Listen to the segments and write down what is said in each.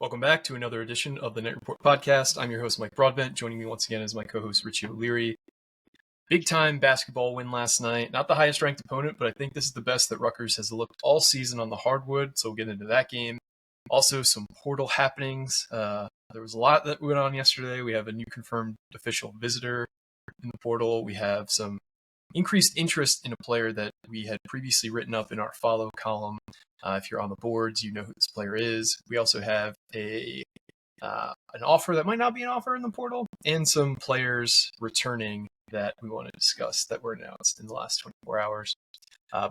Welcome back to another edition of the Knight Report podcast. I'm your host, Mike Broadbent. Joining me once again is my co-host, Richie O'Leary. Big time basketball win last night. Not the highest ranked opponent, but I think this is the best that Rutgers has looked all season on the hardwood, so we'll get into that game. Also, some portal happenings. There was a lot that went on yesterday. We have a new confirmed official visitor in the portal. We have some increased interest in a player that we had previously written up in our follow column. If you're on the boards, you know who this player is. We also have an offer that might not be an offer in the portal, and some players returning that we want to discuss that were announced in the last 24 hours.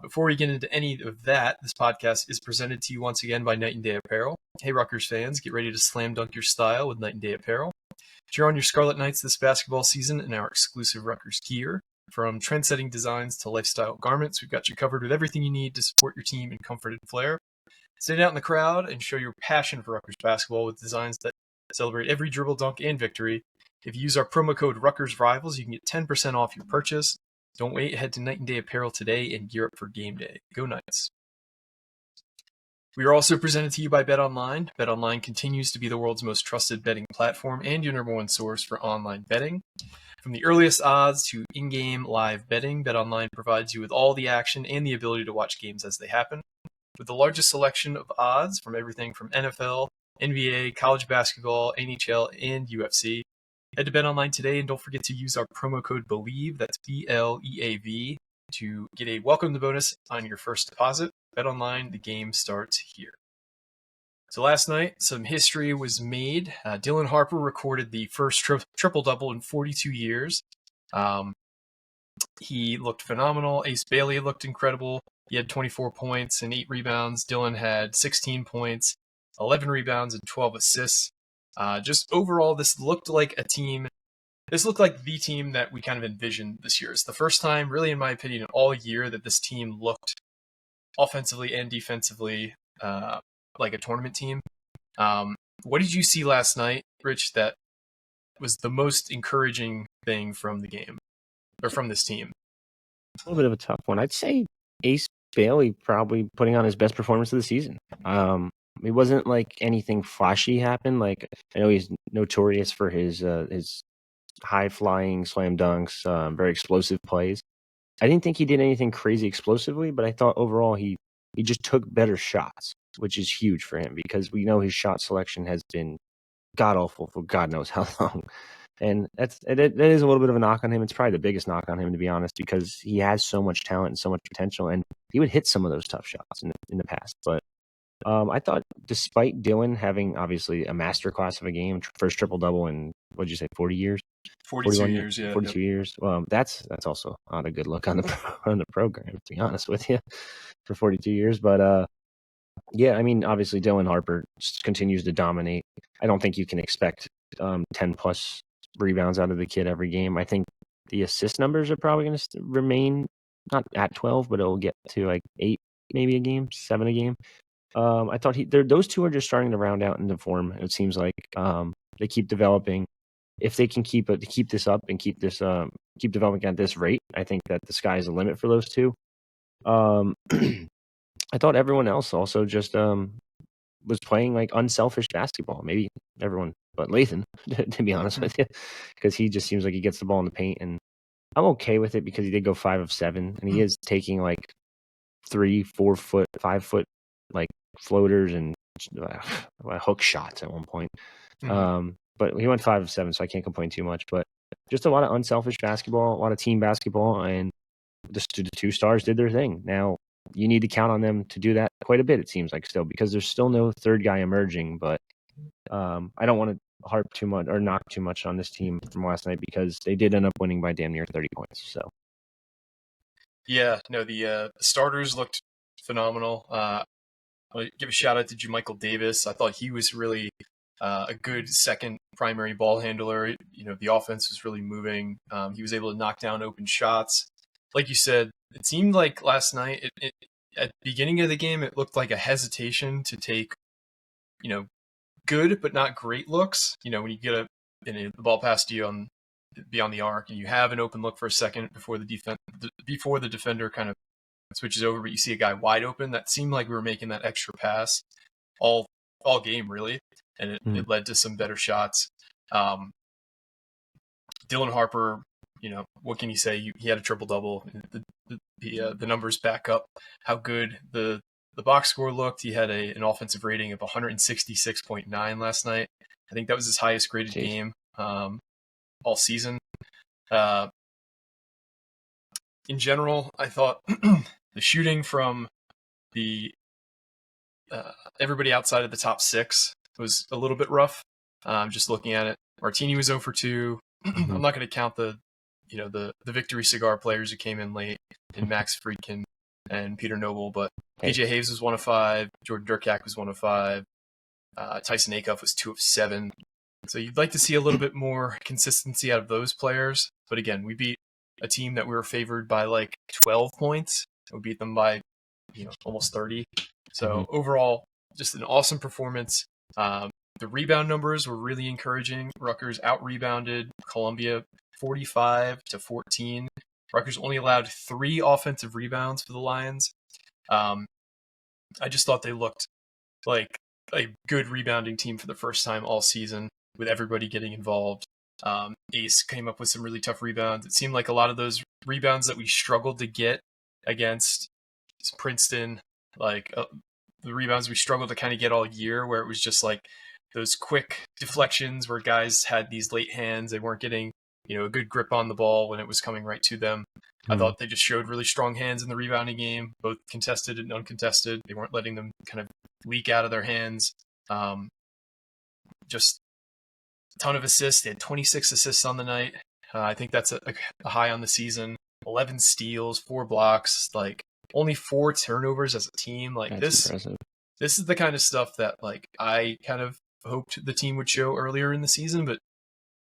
Before we get into any of that, this podcast is presented to you once again by Knight and Day Apparel. Hey, Rutgers fans, get ready to slam dunk your style with Knight and Day Apparel. Cheer on your Scarlet Knights this basketball season in our exclusive Rutgers gear. From trend-setting designs to lifestyle garments, we've got you covered with everything you need to support your team in comfort and flair. Stand out in the crowd and show your passion for Rutgers basketball with designs that celebrate every dribble, dunk, and victory. If you use our promo code RutgersRivals, you can get 10% off your purchase. Don't wait, head to Knight and Day Apparel today and gear up for game day. Go Knights. We are also presented to you by BetOnline. BetOnline continues to be the world's most trusted betting platform and your number one source for online betting. From the earliest odds to in-game live betting, BetOnline provides you with all the action and the ability to watch games as they happen. With the largest selection of odds from everything from NFL, NBA, college basketball, NHL, and UFC. Head to BetOnline today and don't forget to use our promo code BELIEVE, that's BLEAV, to get a welcome bonus on your first deposit. BetOnline, the game starts here. So last night, some history was made. Dylan Harper recorded the first triple-double in 42 years. He looked phenomenal. Ace Bailey looked incredible. He had 24 points and 8 rebounds. Dylan had 16 points, 11 rebounds, and 12 assists. Just overall, this looked like a team. This looked like the team that we kind of envisioned this year. It's the first time, really, in my opinion, all year that this team looked offensively and defensively like a tournament team. What did you see last night, Rich, that was the most encouraging thing from the game or from this team? A little bit of a tough one. I'd say Ace Bailey probably putting on his best performance of the season. It wasn't like anything flashy happened. Like, I know he's notorious for his high flying slam dunks, very explosive plays. I didn't think he did anything crazy explosively, but I thought overall he just took better shots, which is huge for him because we know his shot selection has been god awful for God knows how long. And that is a little bit of a knock on him. It's probably the biggest knock on him, to be honest, because he has so much talent and so much potential, and he would hit some of those tough shots in the past. But I thought, despite Dylan having obviously a masterclass of a game, first triple-double in, what did you say, 40 years? 42 years, yeah. 42 years. Well, that's also not a good look on the program, to be honest with you, for 42 years. But yeah, I mean, obviously Dylan Harper just continues to dominate. I don't think you can expect 10 plus rebounds out of the kid every game. I think the assist numbers are probably going to remain not at 12, but it'll get to like 8 maybe a game, 7 a game. I thought those two are just starting to round out into form. It seems like they keep developing. If they can keep this up and keep developing at this rate, I think that the sky is the limit for those two. I thought everyone else also just was playing like unselfish basketball. Maybe everyone but Lathan, to be honest with you, because he just seems like he gets the ball in the paint, and I'm okay with it because he did go 5 of 7, and he is taking like 3, 4 foot, 5 foot like floaters and hook shots at one point. But he went 5 of 7, so I can't complain too much. But just a lot of unselfish basketball, a lot of team basketball, and the 2 stars did their thing. Now, you need to count on them to do that quite a bit, it seems like, still, because there's still no third guy emerging. But I don't want to harp too much or knock too much on this team from last night because they did end up winning by damn near 30 points. So, yeah, no, the starters looked phenomenal. I'll give a shout out to Michael Davis. I thought he was really a good second primary ball handler. You know, the offense was really moving. He was able to knock down open shots. Like you said, it seemed like last night, at the beginning of the game, it looked like a hesitation to take, good but not great looks. You know, when you get the ball past you beyond the arc, and you have an open look for a second before the defender kind of switches over, but you see a guy wide open. That seemed like we were making that extra pass all game, really. and it led to some better shots. Dylan Harper, what can you say? He had a triple-double. The numbers back up how good the box score looked. He had an offensive rating of 166.9 last night. I think that was his highest graded game all season. In general, I thought the shooting from the everybody outside of the top six was a little bit rough. Just looking at it, Martini was 0 for 2. I'm not going to count the Victory Cigar players who came in late, in Max Friedkin and Peter Noble, but PJ Hayes was 1 of 5, Jordan Durkak was 1 of 5, Tyson Acuff was 2 of 7. So you'd like to see a little bit more consistency out of those players. But again, we beat a team that we were favored by like 12 points. We beat them by almost 30. So overall, just an awesome performance. The rebound numbers were really encouraging. Rutgers out-rebounded Columbia 45-14. Rutgers only allowed 3 offensive rebounds for the Lions. I just thought they looked like a good rebounding team for the first time all season, with everybody getting involved. Ace came up with some really tough rebounds. It seemed like a lot of those rebounds that we struggled to get against Princeton, like the rebounds we struggled to kind of get all year, where it was just like those quick deflections where guys had these late hands. They weren't getting, a good grip on the ball when it was coming right to them. I thought they just showed really strong hands in the rebounding game, both contested and uncontested. They weren't letting them kind of leak out of their hands. Just a ton of assists. They had 26 assists on the night. I think that's a high on the season. 11 steals, 4 blocks, like only 4 turnovers as a team. Like that's impressive. This is the kind of stuff that like I kind of hoped the team would show earlier in the season, but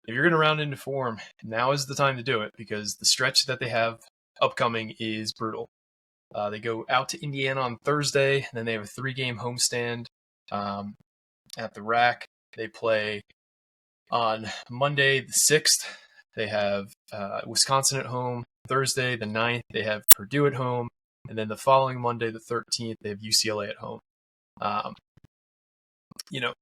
if you're going to round into form, now is the time to do it, because the stretch that they have upcoming is brutal. They go out to Indiana on Thursday, and then they have a 3-game homestand at the Rack. They play on Monday the 6th. They have Wisconsin at home. Thursday the 9th, they have Purdue at home. And then the following Monday the 13th, they have UCLA at home. You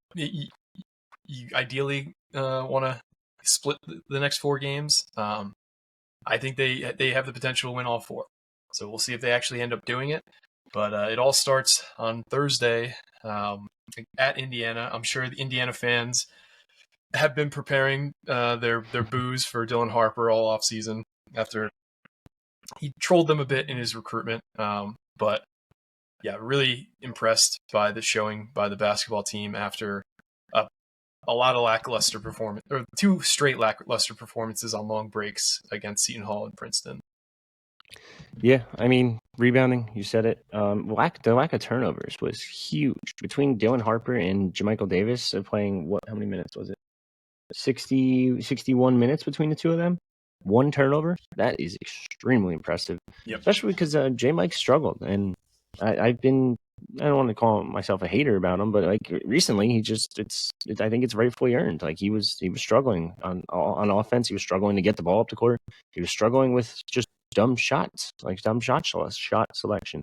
ideally want to split the next 4 games. I think they have the potential to win all 4. So we'll see if they actually end up doing it. But it all starts on Thursday at Indiana. I'm sure the Indiana fans have been preparing their boos for Dylan Harper all offseason after he trolled them a bit in his recruitment. But yeah, really impressed by the showing by the basketball team after a lot of lackluster performance, or 2 straight lackluster performances on long breaks against Seton Hall and Princeton. Yeah, I mean, rebounding, you said it. The lack of turnovers was huge. Between Dylan Harper and Jermichael Davis playing, how many minutes was it? 61 minutes between the two of them? 1 turnover? That is extremely impressive. Yep. Especially because J. Mike struggled. And I don't want to call myself a hater about him, but like recently I think it's rightfully earned. Like he was struggling on offense. He was struggling to get the ball up the court. He was struggling with just dumb shots, like dumb shot selection.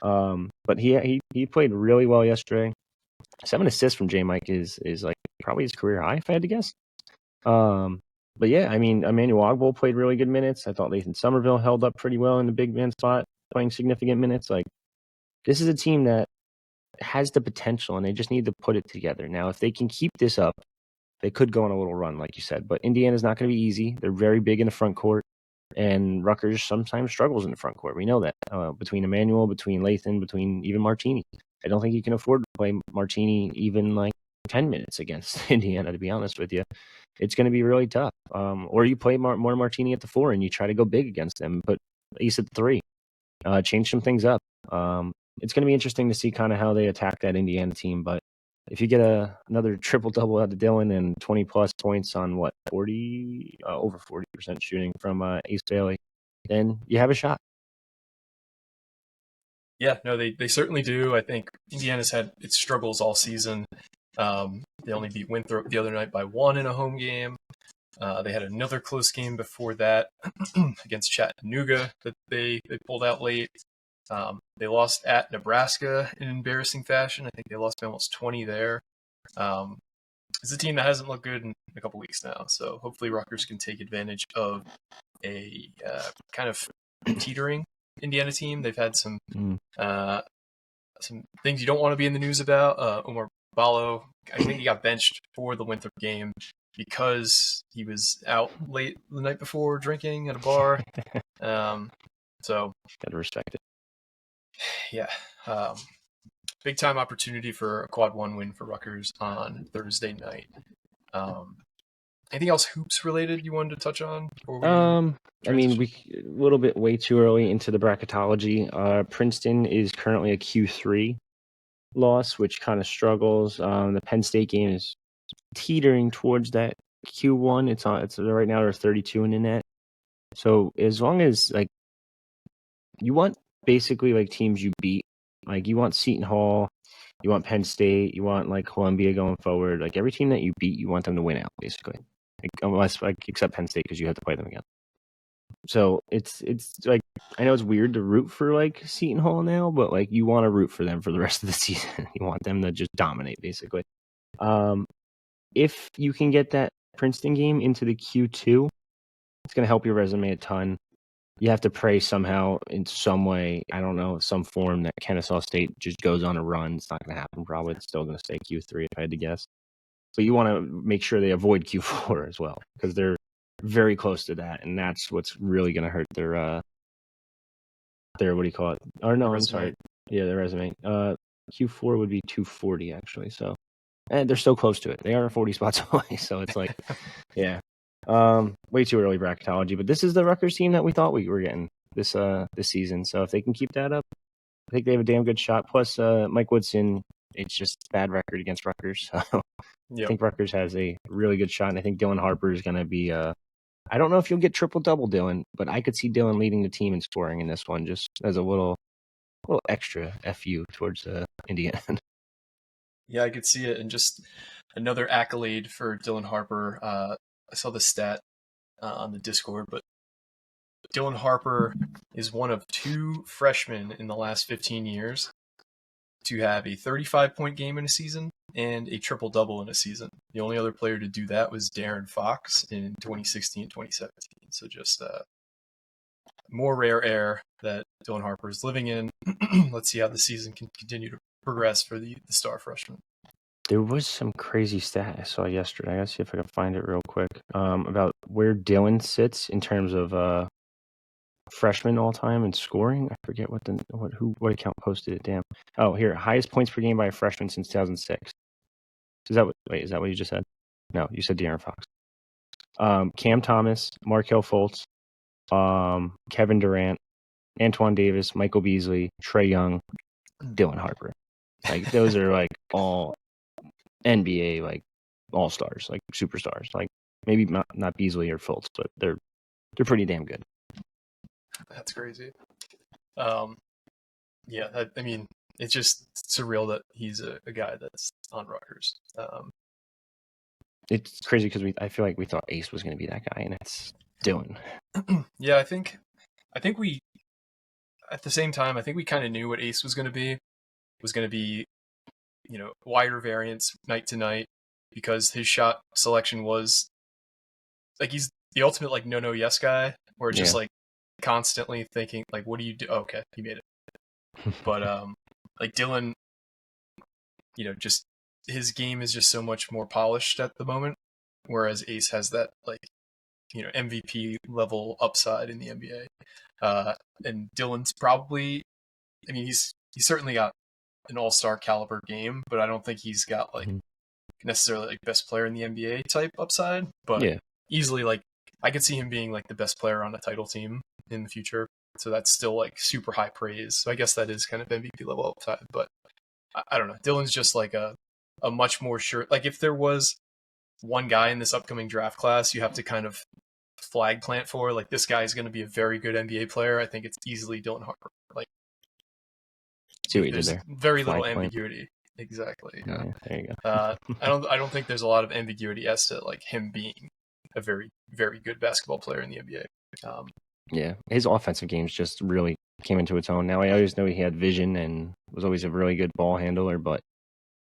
But he played really well yesterday. 7 assists from J. Mike is like probably his career high, if I had to guess. But yeah, I mean, Emmanuel Ogbol played really good minutes. I thought Lathan Somerville held up pretty well in the big man spot, playing significant minutes. Like, this is a team that has the potential, and they just need to put it together. Now, if they can keep this up, they could go on a little run, like you said. But Indiana's not going to be easy. They're very big in the front court, and Rutgers sometimes struggles in the front court. We know that. Between Emmanuel, between Lathan, between even Martini. I don't think you can afford to play Martini even like 10 minutes against Indiana, to be honest with you. It's going to be really tough. Or you play more Martini at the 4 and you try to go big against them, put Ace at the 3. Change some things up. It's going to be interesting to see kind of how they attack that Indiana team. But if you get another triple-double out of Dylan and 20-plus points on, over 40% shooting from Ace Bailey, then you have a shot. Yeah, no, they certainly do. I think Indiana's had its struggles all season. They only beat Winthrop the other night by 1 in a home game. They had another close game before that against Chattanooga that they pulled out late. They lost at Nebraska in embarrassing fashion. I think they lost by almost 20 there. it's a team that hasn't looked good in a couple weeks now. So hopefully Rutgers can take advantage of a kind of teetering Indiana team. They've had some things you don't want to be in the news about. Omar Ballo, I think he got benched for the Winthrop game because he was out late the night before drinking at a bar. So gotta respect it. Yeah. Big time opportunity for a quad one win for Rutgers on Thursday night. Anything else hoops related you wanted to touch on? I mean, we a little bit way too early into the bracketology. Princeton is currently a Q3 loss, which kind of struggles. The Penn State game is teetering towards that Q1. It's right now they're 32 in the net. So as long as like you want basically like teams you beat, like you want Seton Hall, you want Penn State, you want like Columbia going forward. Like every team that you beat, you want them to win out basically. Like, unless like except Penn State because you have to play them again. So it's like I know it's weird to root for like Seton Hall now, but like you want to root for them for the rest of the season. You want them to just dominate basically. If you can get that Princeton game into the Q2, it's going to help your resume a ton. You have to pray somehow in some way, I don't know, some form that Kennesaw State just goes on a run. It's not going to happen probably. It's still going to stay Q3 if I had to guess. But you want to make sure they avoid Q4 as well because they're very close to that, and that's what's really going to hurt their what do you call it? Or no, I'm sorry. Yeah, their resume. Q4 would be 240 actually. So, and they're so close to it. They are 40 spots away. So it's like, yeah. Way too early bracketology, but this is the Rutgers team that we thought we were getting this season. So if they can keep that up, I think they have a damn good shot. Plus, Mike Woodson, it's just a bad record against Rutgers. So I think Rutgers has a really good shot, and I think Dylan Harper is going to be. I don't know if you'll get triple-double Dylan, but I could see Dylan leading the team in scoring in this one, just as a little extra FU towards Indiana. Yeah, I could see it, and just another accolade for Dylan Harper. I saw the stat on the Discord, but Dylan Harper is one of two freshmen in the last 15 years to have a 35-point game in a season and a triple-double in a season. The only other player to do that was Darren Fox in 2016 2017. So just more rare air that Dylan Harper is living in. Let's see how the season can continue to progress for the star freshman. There was some crazy stat I saw yesterday. I gotta see if I can find it real quick. About where Dylan sits in terms of freshman all time in scoring. I forget what account posted it. Damn. Oh, here, highest points per game by a freshman since 2006. Is that what you just said? No, you said De'Aaron Fox. Cam Thomas, Markelle Fultz, Kevin Durant, Antoine Davis, Michael Beasley, Trae Young, Dylan Harper. Like those are like all NBA like all stars, like superstars. Like maybe not Beasley or Fultz, but they're pretty damn good. That's crazy. Yeah, I mean, it's just surreal that he's a guy that's on Rutgers. It's crazy because I feel like we thought Ace was going to be that guy, and it's Dylan. Yeah, I think we, at the same time, I think we kind of knew what Ace was going to be. It was going to be, wider variance night to night because his shot selection was like he's the ultimate like no yes guy, where it's just like constantly thinking like, what do you do? Oh, okay, he made it. But like Dylan, just his game is just so much more polished at the moment, whereas Ace has that like MVP level upside in the NBA. And Dylan's probably, I mean, he's certainly got an all-star caliber game, but I don't think he's got like necessarily like best player in the NBA type upside. But easily, like I could see him being like the best player on a title team in the future. So that's still like super high praise. So I guess that is kind of MVP level upside. But I don't know. Dylan's just like a much more sure. Like if there was one guy in this upcoming draft class, you have to kind of flag plant for like this guy is going to be a very good NBA player. I think it's easily Dylan Harper. Like, see what you did there. Very little ambiguity. Exactly. Yeah, there you go. I don't think there's a lot of ambiguity as to like him being a very, very good basketball player in the NBA. Yeah, his offensive games just really came into its own. Now I always know he had vision and was always a really good ball handler, but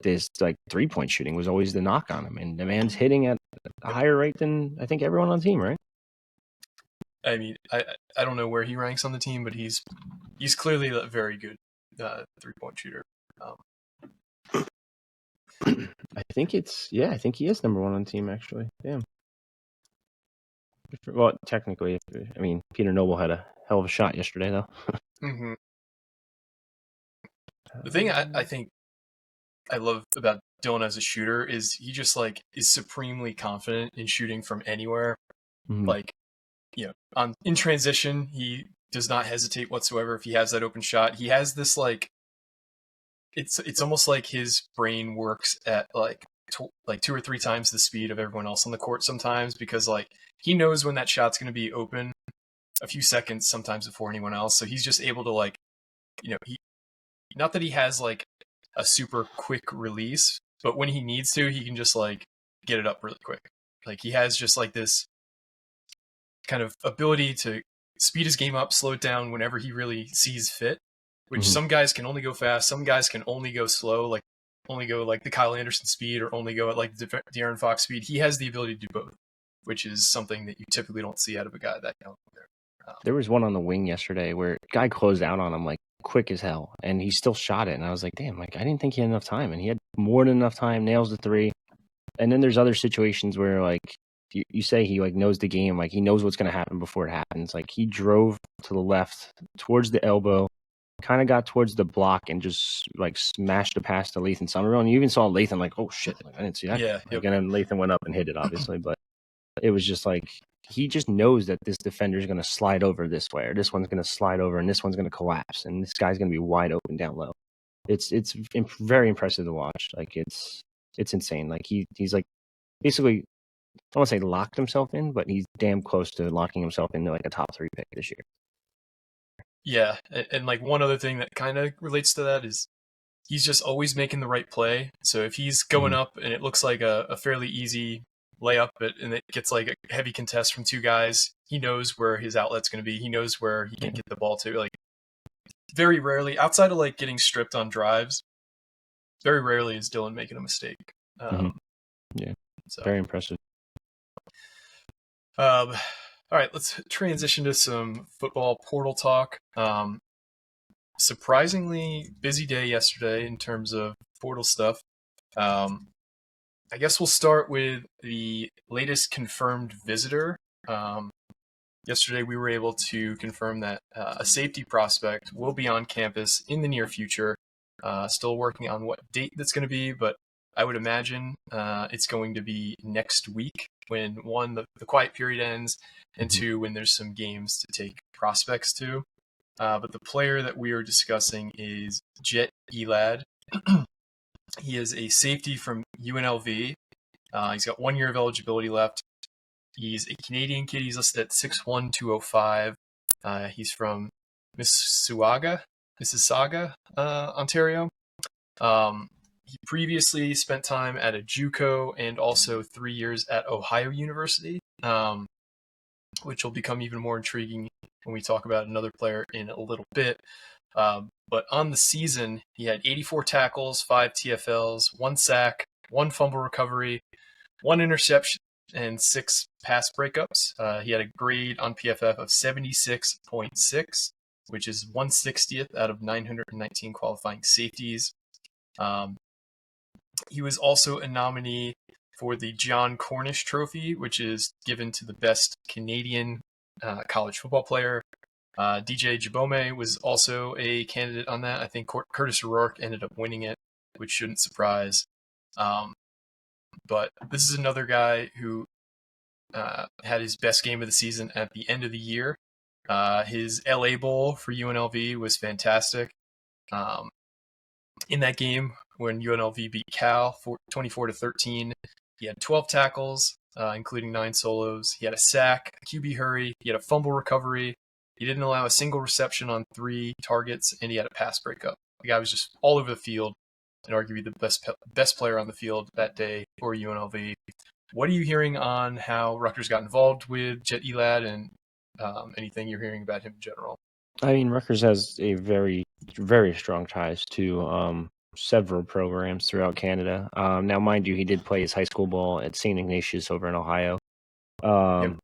this like 3-point shooting was always the knock on him, and the man's hitting at a higher rate than I think everyone on the team, right? I mean, I don't know where he ranks on the team, but he's clearly a very good 3-point shooter. I think I think he is number one on the team, actually. Damn. Well, technically, I mean, Peter Noble had a hell of a shot yesterday, though. Mm-hmm. The thing I think I love about Dylan as a shooter is he just like is supremely confident in shooting from anywhere. Mhm. Like, in transition, he does not hesitate whatsoever. If he has that open shot, he has this like, it's almost like his brain works at like 2 or 3 times the speed of everyone else on the court sometimes, because like he knows when that shot's going to be open a few seconds sometimes before anyone else. So he's just able to like, he, not that he has like a super quick release, but when he needs to, he can just like get it up really quick. Like he has just like this kind of ability to speed his game up, slow it down whenever he really sees fit, which some guys can only go fast, some guys can only go slow, like only go like the Kyle Anderson speed or only go at like the De'Aaron Fox speed. He has the ability to do both, which is something that you typically don't see out of a guy that young. There was one on the wing yesterday where guy closed out on him like quick as hell, and he still shot it. And I was like, damn, like I didn't think he had enough time, and he had more than enough time. Nails the 3, and then there's other situations where like you say he like knows the game, like he knows what's going to happen before it happens. Like he drove to the left towards the elbow, kind of got towards the block, and just like smashed it past to Lathan Somerville. And you even saw Lathan like, oh shit, like I didn't see that. Yeah, like, and then Lathan went up and hit it, obviously, but it was just like he just knows that this defender is going to slide over this way, or this one's going to slide over, and this one's going to collapse, and this guy's going to be wide open down low. It's very impressive to watch. Like it's insane. Like he's like basically, I don't want to say locked himself in, but he's damn close to locking himself into like a top 3 pick this year. Yeah, and like one other thing that kind of relates to that is he's just always making the right play. So if he's going up and it looks like a fairly easy layup, and it gets like a heavy contest from 2 guys, he knows where his outlet's going to be. He knows where he can get the ball to. Like very rarely, outside of like getting stripped on drives, very rarely is Dylan making a mistake. Yeah, so very impressive. All right, let's transition to some football portal talk. Surprisingly busy day yesterday in terms of portal stuff. I guess we'll start with the latest confirmed visitor. Yesterday, we were able to confirm that a safety prospect will be on campus in the near future. Still working on what date that's going to be, but I would imagine it's going to be next week when, 1, the quiet period ends, and 2, when there's some games to take prospects to. But the player that we are discussing is Jett Elad. He is a safety from UNLV. He's got 1 year of eligibility left. He's a Canadian kid. He's listed at 6'1", 205. He's from Mississauga, Ontario. He previously spent time at a JUCO and also 3 years at Ohio University, which will become even more intriguing when we talk about another player in a little bit. But on the season, he had 84 tackles, 5 TFLs, 1 sack, 1 fumble recovery, 1 interception, and 6 pass breakups. He had a grade on PFF of 76.6, which is 160th out of 919 qualifying safeties. He was also a nominee for the John Cornish Trophy, which is given to the best Canadian college football player. DJ Jabome was also a candidate on that. I think Curtis O'Rourke ended up winning it, which shouldn't surprise. But this is another guy who had his best game of the season at the end of the year. His LA Bowl for UNLV was fantastic. In that game, when UNLV beat Cal 24-13, he had 12 tackles, including 9 solos. He had a sack, a QB hurry. He had a fumble recovery. He didn't allow a single reception on 3 targets, and he had a pass breakup. The guy was just all over the field and arguably the best player on the field that day for UNLV. What are you hearing on how Rutgers got involved with Jett Elad, and anything you're hearing about him in general? I mean, Rutgers has a very, very strong ties to several programs throughout Canada. Now, mind you, he did play his high school ball at St. Ignatius over in Ohio. Yep.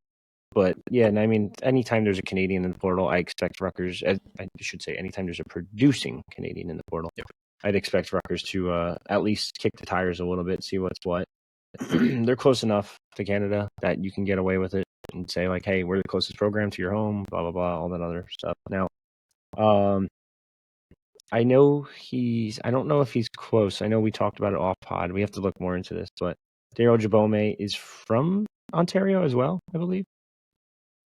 But yeah, and I mean, anytime there's a Canadian in the portal, I expect Rutgers. I should say, anytime there's a producing Canadian in the portal, Yep. I'd expect Rutgers to at least kick the tires a little bit, see what's what. They're close enough to Canada that you can get away with it and say like, "Hey, we're the closest program to your home." Blah blah blah, all that other stuff. Now, I know I don't know if he's close. I know we talked about it off pod. We have to look more into this, but Daryl Jabome is from Ontario as well, I believe.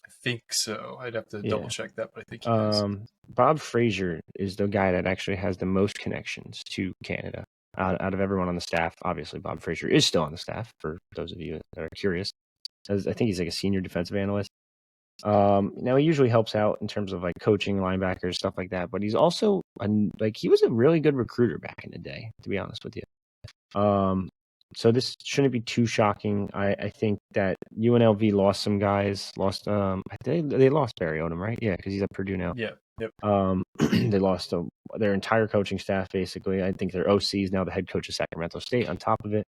I think so. I'd have to Yeah. double check that, but I think he is. Bob Frazier is the guy that actually has the most connections to Canada out of everyone on the staff. Obviously, Bob Frazier is still on the staff, for those of you that are curious. I think he's like a senior defensive analyst. Now he usually helps out in terms of like coaching linebackers, stuff like that, but he's also he was a really good recruiter back in the day, to be honest with you. So this shouldn't be too shocking. I think that UNLV lost some guys. They lost Barry Odom, right? Yeah, because he's at Purdue now. Yeah. Yep. They lost their entire coaching staff, basically. I think their OC is now the head coach of Sacramento State on top of it.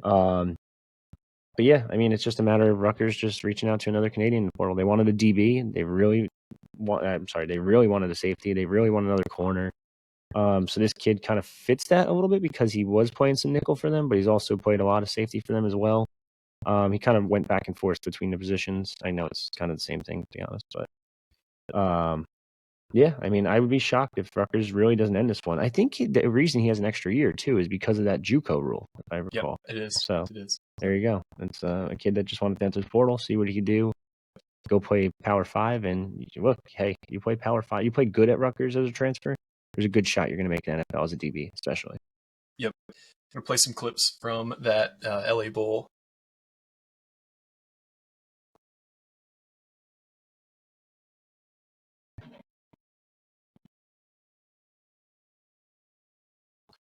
But yeah, I mean, it's just a matter of Rutgers just reaching out to another Canadian in the portal. They wanted a DB. They really wanted a safety. They really want another corner. So this kid kind of fits that a little bit because he was playing some nickel for them, but he's also played a lot of safety for them as well. He kind of went back and forth between the positions. I know it's kind of the same thing, to be honest, but yeah, I mean, I would be shocked if Rutgers really doesn't end this one. I think the reason he has an extra year too is because of that JUCO rule, if I recall. Yep, it is. So it is. There you go. It's a kid that just wanted to enter the portal, see what he could do, go play Power 5, and look, hey, you play Power 5, you play good at Rutgers as a transfer, there's a good shot you're going to make an NFL as a DB, especially. Yep. I'm going to play some clips from that LA Bowl.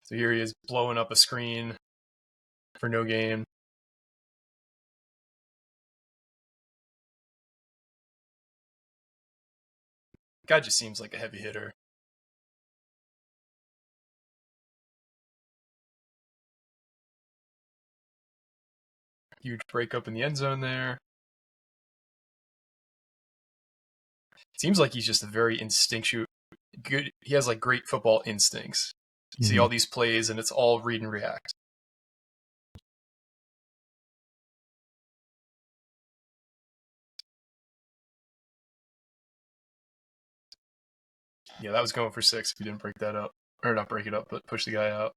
So here he is blowing up a screen for no gain. Guy just seems like a heavy hitter. Huge breakup in the end zone there. Seems like he's just a very instinctual, good. He has like great football instincts. You see all these plays, and it's all read and react. Yeah, that was going for 6 if he didn't break that up. Or not break it up, but push the guy out.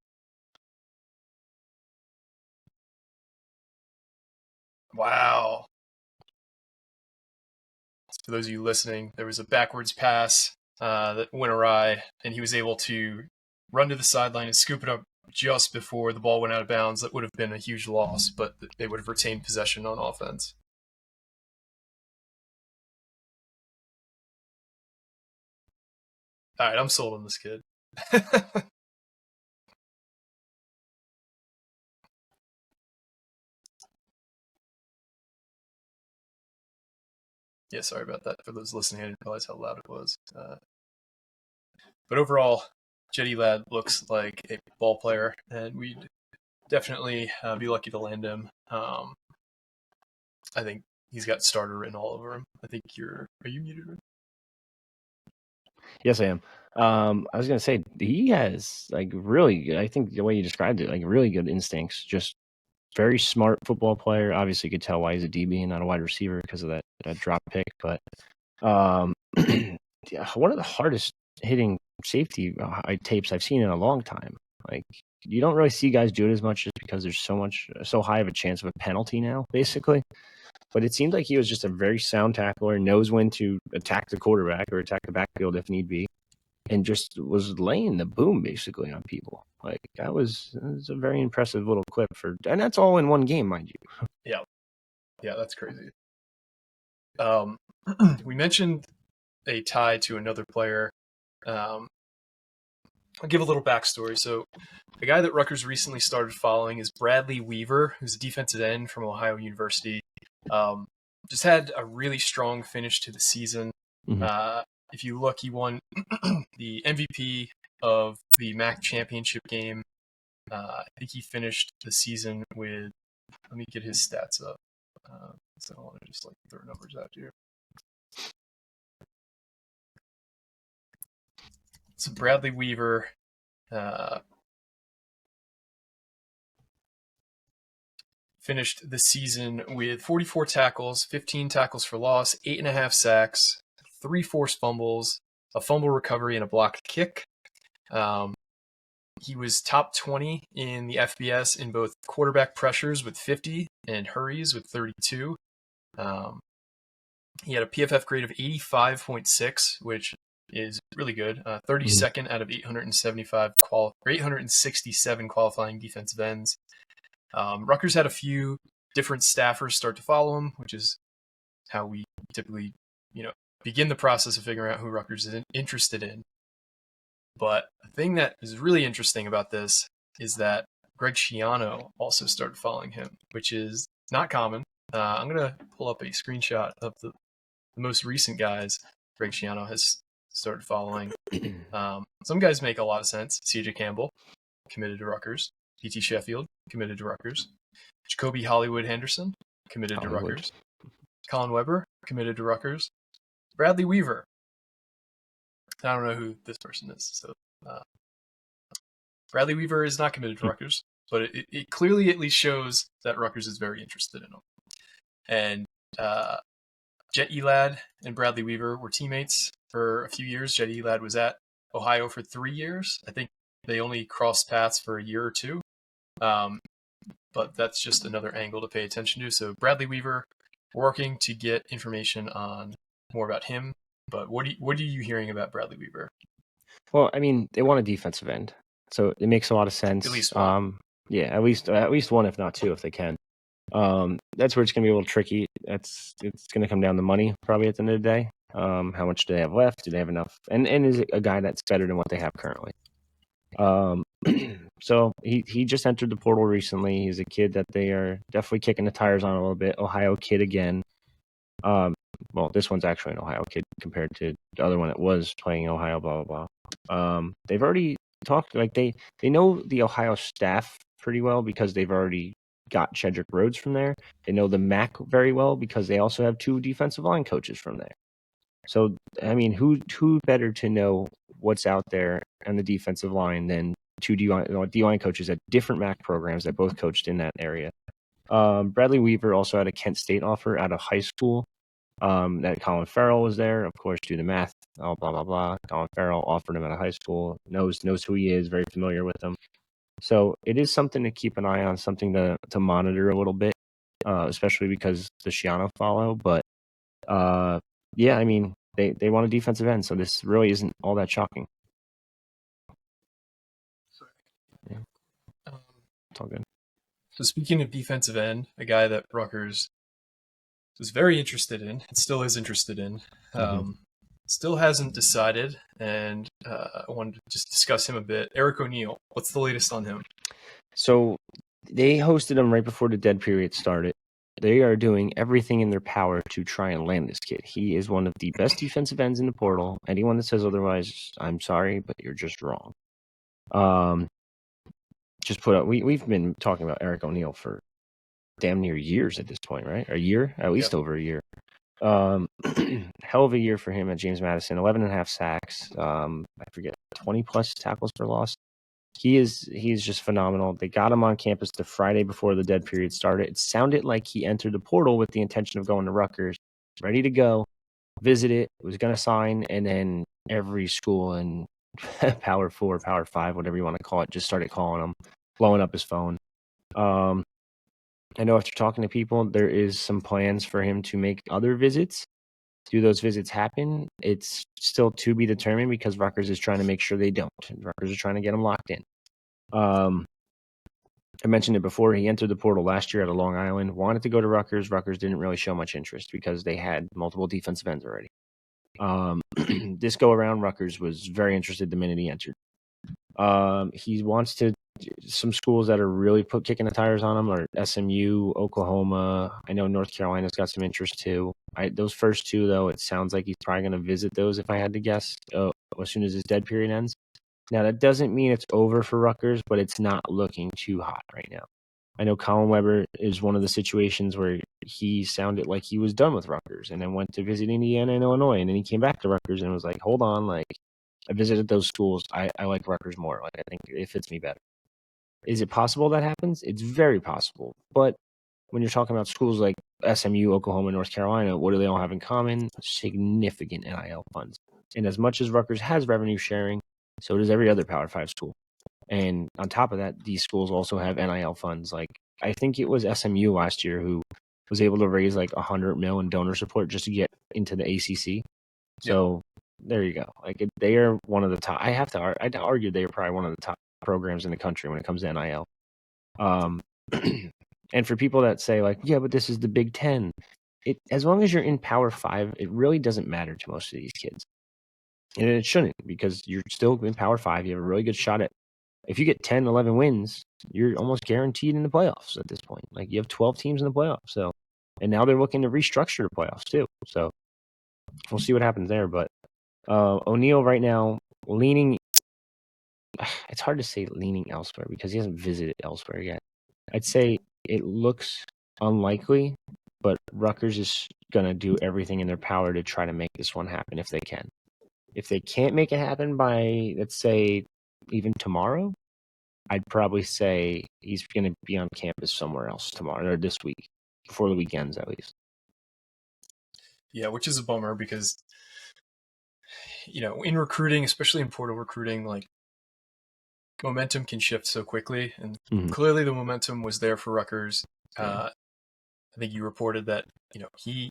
Wow. For those of you listening, there was a backwards pass that went awry, and he was able to run to the sideline and scoop it up just before the ball went out of bounds. That would have been a huge loss, but they would have retained possession on offense. All right, I'm sold on this kid. Yeah, sorry about that. For those listening, I didn't realize how loud it was. But overall, Jett Elad looks like a ball player, and we'd definitely be lucky to land him. I think he's got starter written all over him. I think are you muted? Yes, I am. I was going to say, he has like really, I think the way you described it, like really good instincts, just very smart football player. Obviously, you could tell why he's a DB and not a wide receiver because of that drop pick. But yeah, one of the hardest hitting safety tapes I've seen in a long time. Like, you don't really see guys do it as much just because there's so high of a chance of a penalty now, basically. But it seemed like he was just a very sound tackler, knows when to attack the quarterback or attack the backfield if need be, and just was laying the boom basically on people. Like that was a very impressive little clip and that's all in one game, mind you. Yeah, that's crazy. We mentioned a tie to another player. I'll give a little backstory. So, a guy that Rutgers recently started following is Bradley Weaver, who's a defensive end from Ohio University. Just had a really strong finish to the season. Mm-hmm. If you look, he won the MVP of the MAC championship game. I think he finished the season with, let me get his stats up. So I don't want to just throw numbers out here. So Bradley Weaver finished the season with 44 tackles, 15 tackles for loss, 8.5 sacks, 3 forced fumbles, a fumble recovery, and a blocked kick. He was top 20 in the FBS in both quarterback pressures with 50 and hurries with 32. He had a PFF grade of 85.6, which is really good. 32nd out of 867 qualifying defensive ends. Rutgers had a few different staffers start to follow him, which is how we typically, begin the process of figuring out who Rutgers is interested in. But the thing that is really interesting about this is that Greg Schiano also started following him, which is not common. I'm going to pull up a screenshot of the most recent guys Greg Schiano has started following. Some guys make a lot of sense. CJ Campbell, committed to Rutgers. DT Sheffield, committed to Rutgers. Jacoby Hollywood Henderson, committed to Rutgers. Colin Weber, committed to Rutgers. Bradley Weaver. I don't know who this person is. So Bradley Weaver is not committed to Rutgers, but it clearly at least shows that Rutgers is very interested in him. And Jett Elad and Bradley Weaver were teammates for a few years. Jett Elad was at Ohio for 3 years. I think they only crossed paths for a year or two. But that's just another angle to pay attention to. So Bradley Weaver, working to get information on more about him. But what are you hearing about Bradley Weaver? Well, I mean, they want a defensive end, so it makes a lot of sense. At least one. Yeah, at least one, if not two, if they can. That's where it's gonna be a little tricky. It's gonna come down to money probably at the end of the day. How much do they have left? Do they have enough? And is it a guy that's better than what they have currently? So he just entered the portal recently. He's a kid that they are definitely kicking the tires on a little bit. Ohio kid again. Well, this one's actually an Ohio kid compared to the other one that was playing Ohio, blah, blah, blah. They've already talked, they know the Ohio staff pretty well because they've already got Chedrick Rhodes from there. They know the MAC very well because they also have 2 defensive line coaches from there. So, I mean, who better to know what's out there on the defensive line than 2 D-line coaches at different MAC programs that both coached in that area. Bradley Weaver also had a Kent State offer out of high school. That Colin Farrell was there, of course, do the math, blah, blah, blah. Colin Farrell offered him out of high school, knows who he is, very familiar with him. So it is something to keep an eye on, something to monitor a little bit, especially because the Schiano follow. But, yeah, I mean, they want a defensive end, so this really isn't all that shocking. Yeah. It's all good. So speaking of defensive end, a guy that Rutgers was very interested in, and still is interested in, still hasn't decided, and I wanted to just discuss him a bit. Eric O'Neill, what's the latest on him? So they hosted him right before the dead period started. They are doing everything in their power to try and land this kid. He is one of the best defensive ends in the portal. Anyone that says otherwise, I'm sorry, but you're just wrong. Just put up. We've been talking about Eric O'Neill for damn near years at this point, right? A year, at least over a year. Hell of a year for him at James Madison. 11.5 sacks. I forget, 20 plus tackles for loss. He is just phenomenal. They got him on campus the Friday before the dead period started. It sounded like he entered the portal with the intention of going to Rutgers, ready to go, visit it, was going to sign, and then every school in Power 4, Power 5, whatever you want to call it, just started calling him, blowing up his phone. I know after talking to people, there is some plans for him to make other visits. Do those visits happen? It's still to be determined because Rutgers is trying to make sure they don't. Rutgers are trying to get him locked in. I mentioned it before. He entered the portal last year at Long Island, wanted to go to Rutgers. Rutgers didn't really show much interest because they had multiple defensive ends already. This go around, Rutgers was very interested the minute he entered. He wants to. Some schools that are really kicking the tires on him are SMU, Oklahoma. I know North Carolina's got some interest too. Those first 2, though, it sounds like he's probably going to visit those if I had to guess, as soon as his dead period ends. Now, that doesn't mean it's over for Rutgers, but it's not looking too hot right now. I know Colin Weber is one of the situations where he sounded like he was done with Rutgers and then went to visit Indiana and Illinois. And then he came back to Rutgers and was like, hold on, like, I visited those schools. I like Rutgers more. Like, I think it fits me better. Is it possible that happens? It's very possible. But when you're talking about schools like SMU, Oklahoma, North Carolina, what do they all have in common? Significant NIL funds. And as much as Rutgers has revenue sharing, so does every other Power 5 school. And on top of that, these schools also have NIL funds. Like, I think it was SMU last year who was able to raise like $100 million in donor support just to get into the ACC. So there you go. Like, they are one of the top. I'd argue they are probably one of the top programs in the country when it comes to NIL. And for people that say like, yeah, but this is the Big Ten, as long as you're in Power 5, it really doesn't matter to most of these kids. And it shouldn't, because you're still in Power 5. You have a really good shot at, if you get 10, 11 wins, you're almost guaranteed in the playoffs at this point. Like, you have 12 teams in the playoffs. So, and now they're looking to restructure the playoffs too. So we'll see what happens there. But O'Neal right now leaning, it's hard to say leaning elsewhere because he hasn't visited elsewhere yet. I'd say it looks unlikely, but Rutgers is going to do everything in their power to try to make this one happen if they can. If they can't make it happen by, let's say, even tomorrow, I'd probably say he's going to be on campus somewhere else tomorrow or this week, before the weekends at least. Yeah, which is a bummer because, you know, in recruiting, especially in portal recruiting, like, momentum can shift so quickly. And clearly the momentum was there for Rutgers. I think you reported that, you know,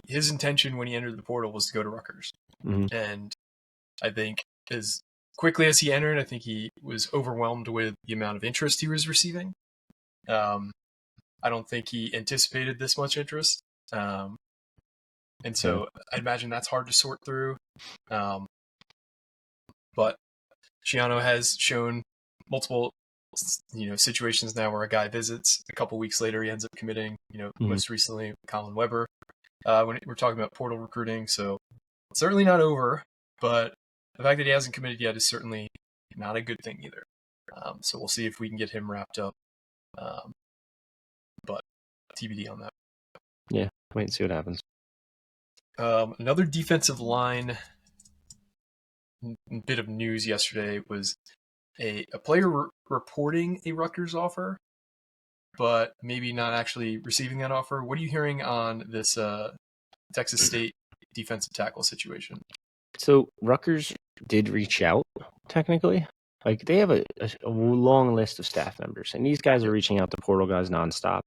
his intention when he entered the portal was to go to Rutgers. And I think as quickly as he entered, I think he was overwhelmed with the amount of interest he was receiving. I don't think he anticipated this much interest. And so I'd imagine that's hard to sort through. But Schiano has shown multiple, you know, situations now where a guy visits, a couple weeks later he ends up committing, you know, most recently Colin Weber, when we're talking about portal recruiting. So it's certainly not over, but the fact that he hasn't committed yet is certainly not a good thing either. So we'll see if we can get him wrapped up. But TBD on that. Yeah, wait and see what happens. Another defensive line bit of news yesterday was a player reporting a Rutgers offer, but maybe not actually receiving that offer. What are you hearing on this Texas State defensive tackle situation? So Rutgers did reach out, technically. Like, they have a long list of staff members, and these guys are reaching out to portal guys nonstop.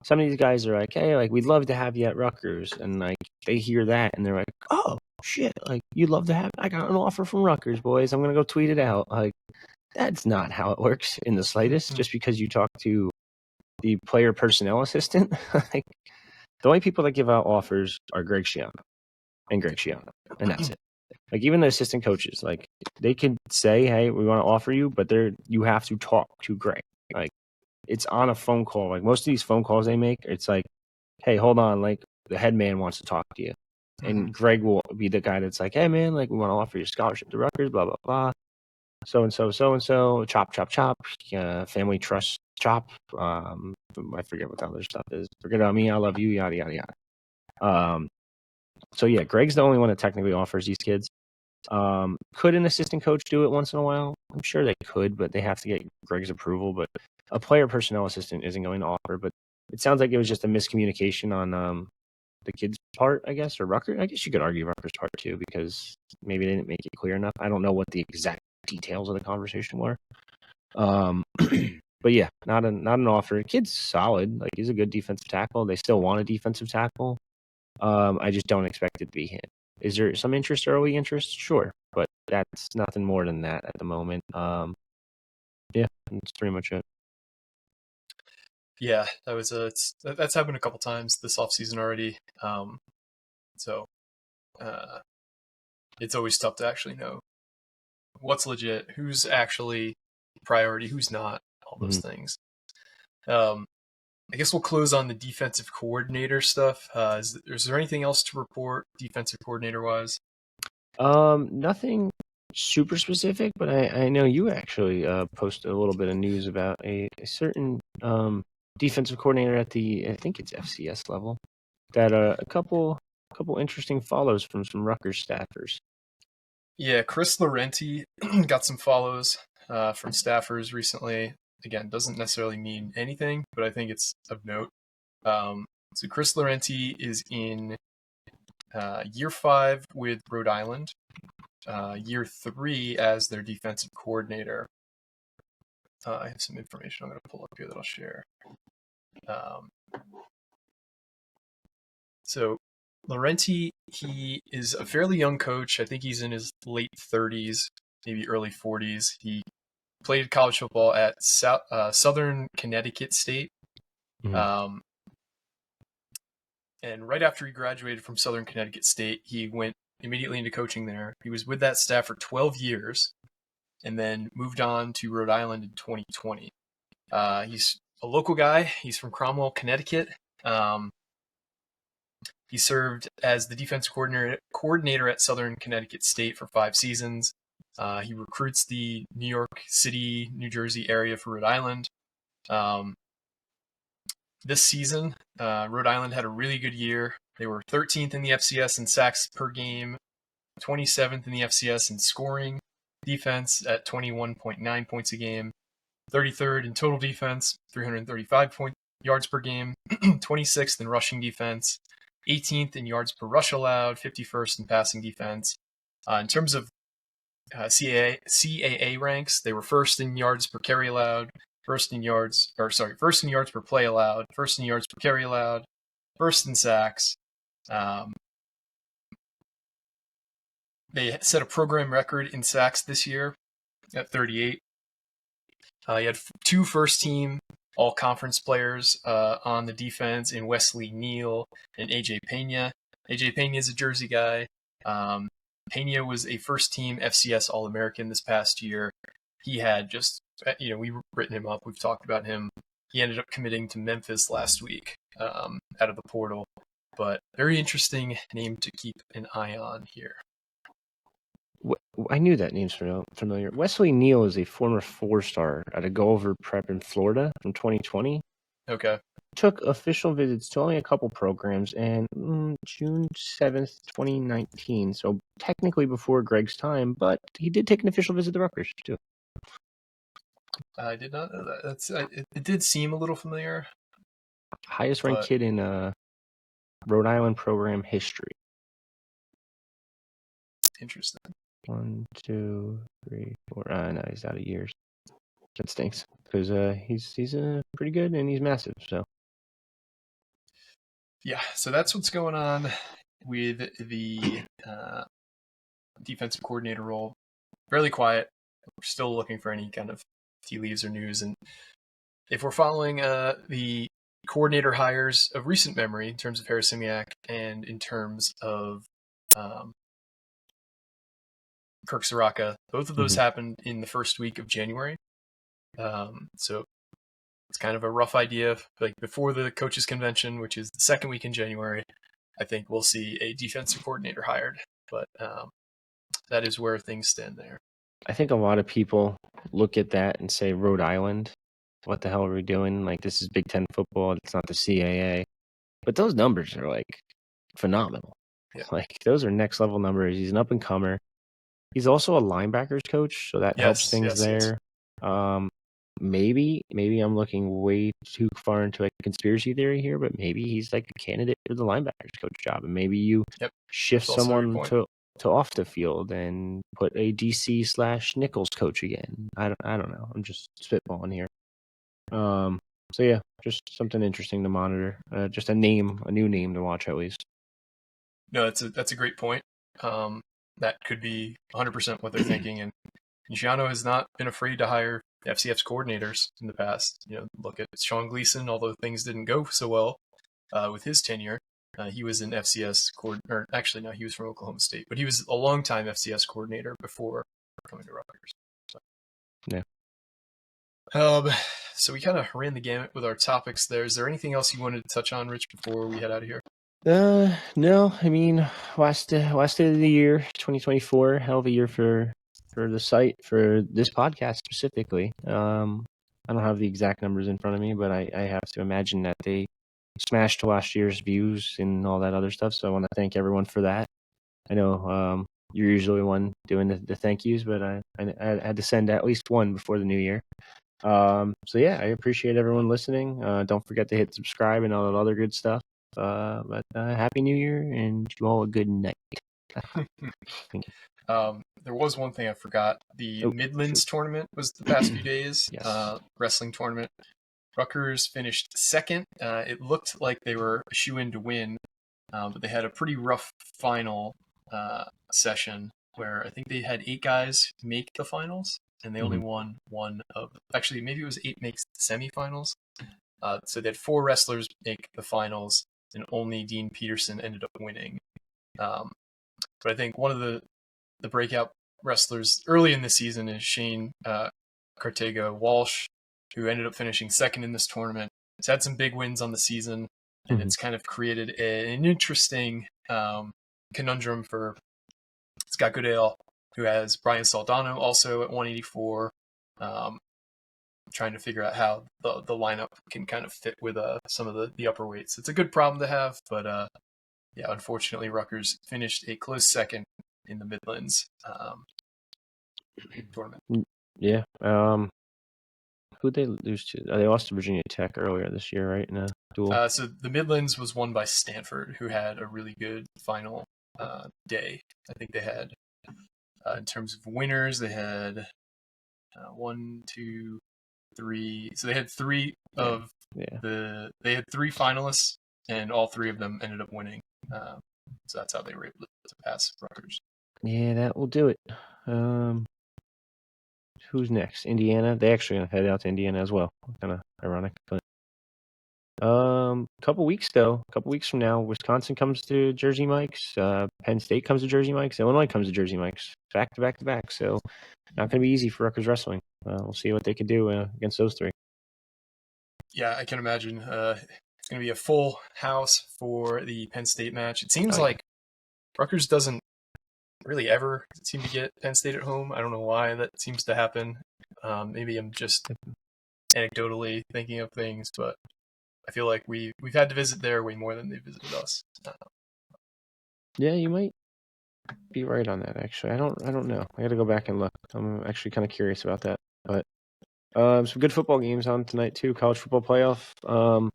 Some of these guys are like, hey, like, we'd love to have you at Rutgers. And, like, they hear that, and they're like, oh, shit, like, you'd love to have, I got an offer from Rutgers, boys. I'm going to go tweet it out. Like, that's not how it works in the slightest, just because you talk to the player personnel assistant. Like, the only people that give out offers are Greg Schiano, and that's it. Like, even the assistant coaches, like, they can say, hey, we want to offer you, but you have to talk to Greg. Like, it's on a phone call. Like, most of these phone calls they make, it's like, hey, hold on, like, the head man wants to talk to you. And Greg will be the guy that's like, hey, man, like, we want to offer you a scholarship to Rutgers, blah, blah, blah. So-and-so, so-and-so, chop, chop, chop, family trust, chop. I forget what the other stuff is. Forget about me, I love you, yada, yada, yada. So, yeah, Greg's the only one that technically offers these kids. Could an assistant coach do it once in a while? I'm sure they could, but they have to get Greg's approval. But a player personnel assistant isn't going to offer. But it sounds like it was just a miscommunication on the kid's part, I guess, or Rutgers. I guess you could argue Rutgers' part too, because maybe they didn't make it clear enough. I don't know what the exact details of the conversation were. But yeah, not an offer. The kid's solid. Like, he's a good defensive tackle. They still want a defensive tackle. I just don't expect it to be him. Is there some interest, early interest? Sure, but that's nothing more than that at the moment. Yeah, that's pretty much it. Yeah, that's happened a couple times this offseason already. So it's always tough to actually know what's legit, who's actually priority, who's not, all those things. I guess we'll close on the defensive coordinator stuff. Is there anything else to report defensive coordinator wise? Nothing super specific, but I know you actually posted a little bit of news about a certain defensive coordinator at the, I think it's FCS level, that a couple interesting follows from some Rutgers staffers. Yeah, Chris Laurenti got some follows from staffers recently. Again, doesn't necessarily mean anything, but I think it's of note. So Chris Laurenti is in year 5 with Rhode Island, year 3 as their defensive coordinator. I have some information I'm going to pull up here that I'll share. So Laurenti, he is a fairly young coach. I think he's in his late 30s, maybe early 40s. He played college football at Southern Connecticut State. Mm-hmm. And right after he graduated from Southern Connecticut State, he went immediately into coaching there. He was with that staff for 12 years and then moved on to Rhode Island in 2020. He's a local guy. He's from Cromwell, Connecticut. He served as the defense coordinator at Southern Connecticut State for 5 seasons. He recruits the New York City, New Jersey area for Rhode Island. This season, Rhode Island had a really good year. They were 13th in the FCS in sacks per game, 27th in the FCS in scoring defense at 21.9 points a game, 33rd in total defense, 335 yards per game, 26th in rushing defense, 18th in yards per rush allowed, 51st in passing defense. In terms of CAA ranks, they were first in yards per carry allowed, first in yards per play allowed, first in yards per carry allowed, first in sacks. They set a program record in sacks this year at 38. He had 2 first-team all-conference players on the defense in Wesley Neal and AJ Pena. AJ Pena is a Jersey guy. Pena was a first-team FCS All-American this past year. He had just, we've written him up. We've talked about him. He ended up committing to Memphis last week out of the portal. But very interesting name to keep an eye on here. I knew that name's familiar. Wesley Neal is a former 4-star at a Gulliver Prep in Florida from 2020. Okay. Took official visits to only a couple programs and June 7th, 2019. So technically before Greg's time, but he did take an official visit to Rutgers too. I did not know that. It did seem a little familiar. Highest ranked kid in Rhode Island program history. Interesting. 1, 2, 3, 4. No, he's out of years. That stinks because he's pretty good and he's massive. So yeah, so that's what's going on with the defensive coordinator role. Fairly quiet. We're still looking for any kind of tea leaves or news. And if we're following the coordinator hires of recent memory in terms of Harris Simiak and in terms of Kirk Soraka, both of those happened in the first week of January. So it's kind of a rough idea. Like before the coaches convention, which is the second week in January, I think we'll see a defensive coordinator hired. But that is where things stand there. I think a lot of people look at that and say, Rhode Island, what the hell are we doing? Like, this is Big Ten football. It's not the CAA. But those numbers are, like, phenomenal. Yeah. Like, those are next-level numbers. He's an up-and-comer. He's also a linebackers coach, so that helps things there. Yes. Maybe I'm looking way too far into a conspiracy theory here, but maybe he's like a candidate for the linebackers coach job, and maybe you shift someone to off the field and put a DC / Nichols coach again. I don't know. I'm just spitballing here. So yeah, just something interesting to monitor. Just a new name to watch at least. No, that's a great point. That could be 100% what they're thinking, and Nishiano has not been afraid to hire FCS coordinators in the past. Look at Sean Gleason. Although things didn't go so well with his tenure, he was an FCS coordinator. Actually, no, he was from Oklahoma State, but he was a longtime FCS coordinator before coming to Rutgers. So. Yeah. So we kind of ran the gamut with our topics there. Is there anything else you wanted to touch on, Rich, before we head out of here? No. I mean, last day of the year, 2024, hell of a year for the site for this podcast specifically. I don't have the exact numbers in front of me, but I have to imagine that they smashed last year's views and all that other stuff. So I want to thank everyone for that. I know you're usually one doing the thank yous, but I had to send at least one before the new year. So yeah, I appreciate everyone listening. Don't forget to hit subscribe and all that other good stuff. But Happy New Year and you all a good night. There was one thing I forgot. The Midlands tournament was the past few days. Yes. Wrestling tournament. Rutgers finished second. It looked like they were a shoe-in to win, but they had a pretty rough final session where I think they had 8 guys make the finals, and they only won one of. Actually, maybe it was 8 makes the semifinals. So they had 4 wrestlers make the finals, and only Dean Peterson ended up winning. But I think one of the breakout wrestlers early in the season is Shane Cartega Walsh, who ended up finishing second in this tournament. He's had some big wins on the season, and it's kind of created an interesting conundrum for Scott Goodale, who has Brian Saldano also at 184, trying to figure out how the lineup can kind of fit with some of the upper weights. It's a good problem to have, but yeah, unfortunately, Rutgers finished a close second in the Midlands tournament. Yeah. Who'd they lose to? They lost to Virginia Tech earlier this year, right? In a duel. So the Midlands was won by Stanford, who had a really good final day. I think they had, in terms of winners, they had 1, 2, 3. So they had 3 of they had 3 finalists, and all 3 of them ended up winning. So that's how they were able to pass Rutgers. Yeah, that will do it. Who's next? Indiana. They actually gonna head out to Indiana as well. Kind of ironic, but couple weeks from now, Wisconsin comes to Jersey Mike's. Penn State comes to Jersey Mike's. Illinois comes to Jersey Mike's. Back to back to back. So not gonna be easy for Rutgers wrestling. We'll see what they can do against those 3. Yeah, I can imagine. It's going to be a full house for the Penn State match. It seems like Rutgers doesn't really ever seem to get Penn State at home. I don't know why that seems to happen. Maybe I'm just anecdotally thinking of things, but I feel like we've had to visit there way more than they visited us. Yeah, you might be right on that. Actually, I don't know. I got to go back and look. I'm actually kind of curious about that. But some good football games on tonight too. College football playoff.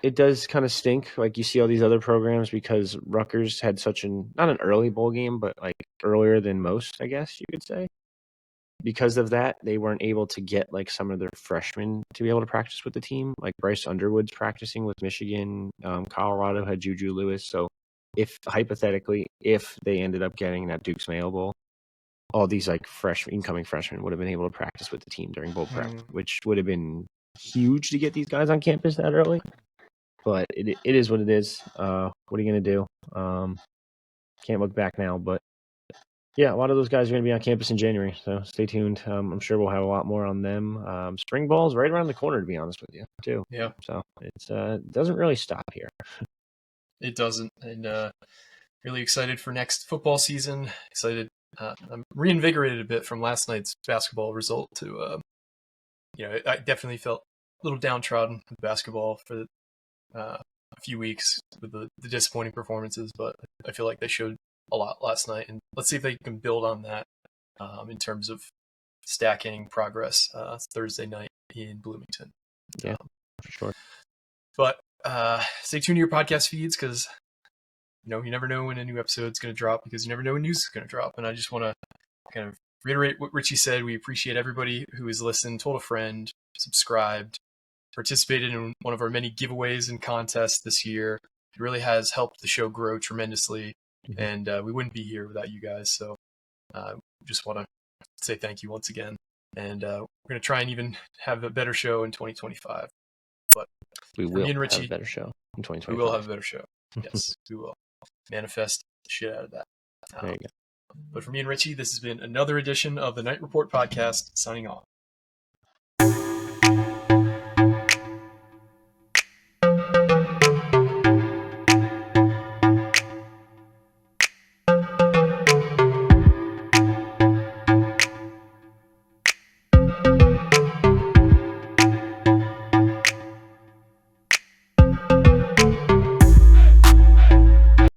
It does kind of stink. Like you see all these other programs because Rutgers had such not an early bowl game, but like earlier than most, I guess you could say. Because of that, they weren't able to get like some of their freshmen to be able to practice with the team. Like Bryce Underwood's practicing with Michigan. Colorado had Juju Lewis. So if they ended up getting that Duke's Mayo Bowl, all these like incoming freshmen would have been able to practice with the team during bowl prep, which would have been huge to get these guys on campus that early. But it is what it is. What are you going to do? Can't look back now, but yeah, a lot of those guys are going to be on campus in January, so stay tuned. I'm sure we'll have a lot more on them. Spring ball's right around the corner, to be honest with you, too. Yeah. So it doesn't really stop here. It doesn't, and really excited for next football season. Excited. I'm reinvigorated a bit from last night's basketball result. I definitely felt a little downtrodden with basketball for a few weeks with the disappointing performances, but I feel like they showed a lot last night, and let's see if they can build on that in terms of stacking progress Thursday night in Bloomington. Yeah, for sure. But stay tuned to your podcast feeds because you never know when a new episode's going to drop because you never know when news is going to drop. And I just want to kind of reiterate what Richie said. We appreciate everybody who has listened, told a friend, subscribed, participated in one of our many giveaways and contests this year. It really has helped the show grow tremendously, and we wouldn't be here without you guys. So just want to say thank you once again, and we're going to try and even have a better show in 2025. But we will me and Richie, have a better show in 2025. We will have a better show. Yes, we will. Manifest the shit out of that. There you go. But for me and Richie, this has been another edition of the Knight Report podcast, signing off.